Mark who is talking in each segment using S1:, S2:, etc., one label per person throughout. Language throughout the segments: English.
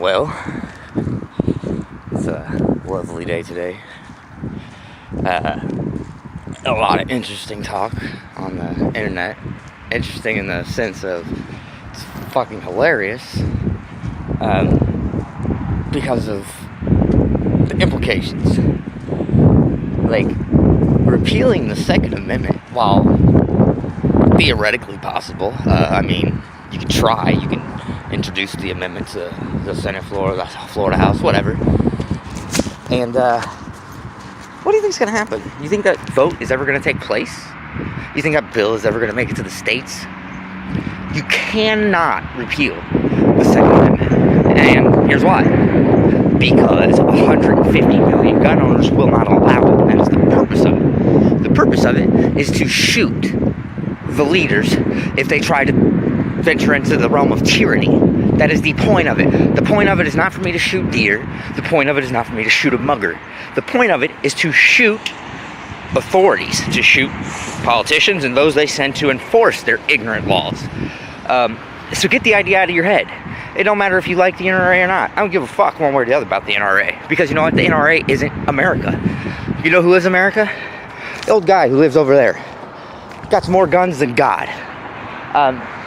S1: well. It's a lovely day today. A lot of interesting talk on the internet. Interesting in the sense of it's fucking hilarious because of the implications. Like, repealing the Second Amendment, while theoretically possible, you can try, you can introduce the amendment to the Senate floor, the Florida House, whatever. And what do you think is going to happen? You think that vote is ever going to take place? You think that bill is ever going to make it to the states? You cannot repeal the Second Amendment. And here's why. Because 150 million gun owners will not allow it. That is the purpose of it. The purpose of it is to shoot the leaders if they try to venture into the realm of tyranny. That is the point of it. The point of it is not for me to shoot deer. The point of it is not for me to shoot a mugger. The point of it is to shoot authorities, to shoot politicians and those they send to enforce their ignorant laws. So get the idea out of your head. It don't matter if you like the NRA or not. I don't give a fuck one way or the other about the NRA. Because you know what? The NRA isn't America. You know who is America? The old guy who lives over there. Got more guns than God.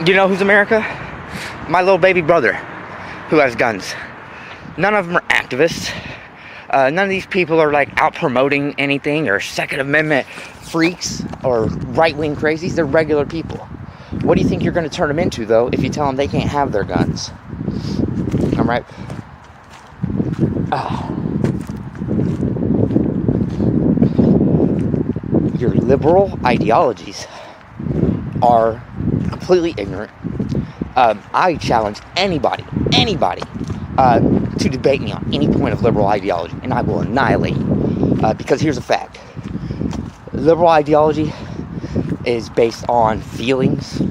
S1: You know who's America? My little baby brother who has guns. None of them are activists. None of these people are like out promoting anything or Second Amendment freaks or right-wing crazies. They're regular people. What do you think you're going to turn them into, though, if you tell them they can't have their guns? I'm right. Your liberal ideologies are completely ignorant. I challenge anybody to debate me on any point of liberal ideology, and I will annihilate you. Because here's a fact. Liberal ideology is based on feelings.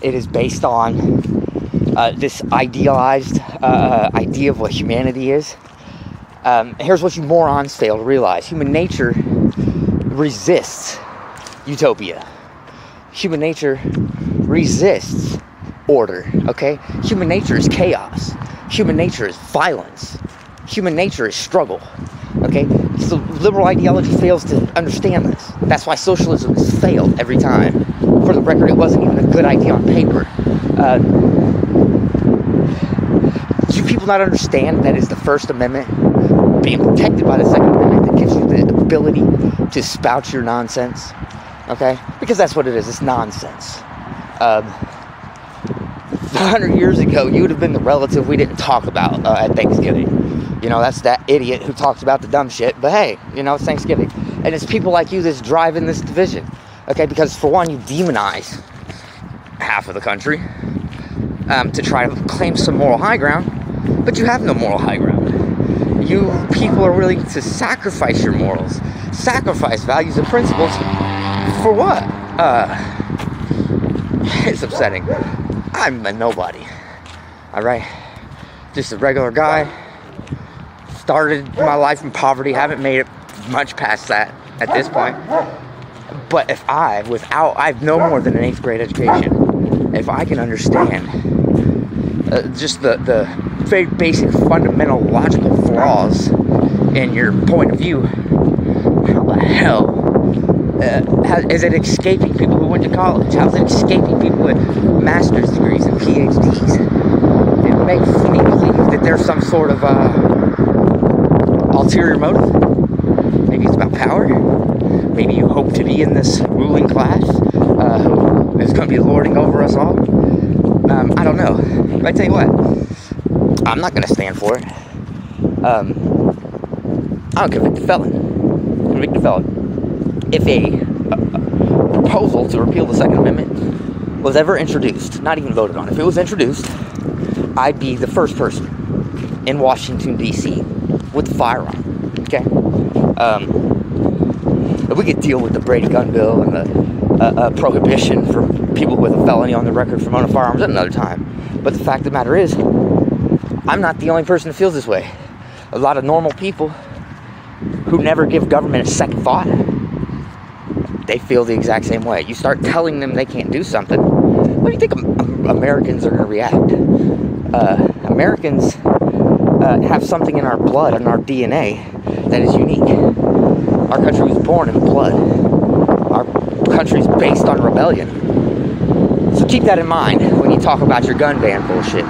S1: It is based on this idealized idea of what humanity is. Here's what you morons fail to realize. Human nature resists utopia. Human nature resists order, okay? Human nature is chaos. Human nature is violence. Human nature is struggle, okay? So liberal ideology fails to understand this. That's why socialism has failed every time. For the record, it wasn't even a good idea on paper. Do people not understand that is the First Amendment being protected by the Second Amendment that gives you the ability to spout your nonsense? Okay? Because that's what it is. It's nonsense. 100 years ago, you would have been the relative we didn't talk about at Thanksgiving. You know, that's that idiot who talks about the dumb shit. But hey, you know, it's Thanksgiving. And it's people like you that's driving this division. Okay? Because for one, you demonize half of the country to try to claim some moral high ground. But you have no moral high ground. You people are willing to sacrifice your morals, sacrifice values and principles. For what? It's upsetting. I'm a nobody. Alright? Just a regular guy. Started my life in poverty. Haven't made it much past that at this point. But if I have no more than an 8th grade education. If I can understand just the very basic fundamental logical flaws in your point of view, how the hell is it escaping people who went to college? How is it escaping people with master's degrees and PhDs? It makes me believe that there's some sort of ulterior motive. Maybe it's about power. Maybe you hope to be in this ruling class who is going to be lording over us all. I don't know. But I tell you what, I'm not going to stand for it. I'm a convicted felon. If a proposal to repeal the Second Amendment was ever introduced, not even voted on, if it was introduced, I'd be the first person in Washington, D.C. with a firearm. Okay? We could deal with the Brady gun bill and the prohibition for people with a felony on the record from owning firearms at another time. But the fact of the matter is, I'm not the only person who feels this way. A lot of normal people who never give government a second thought, they feel the exact same way. You start telling them they can't do something, what do you think Americans are going to react? Americans have something in our blood, in our DNA, that is unique. Our country was born in blood. Our country's based on rebellion. So keep that in mind when you talk about your gun ban bullshit.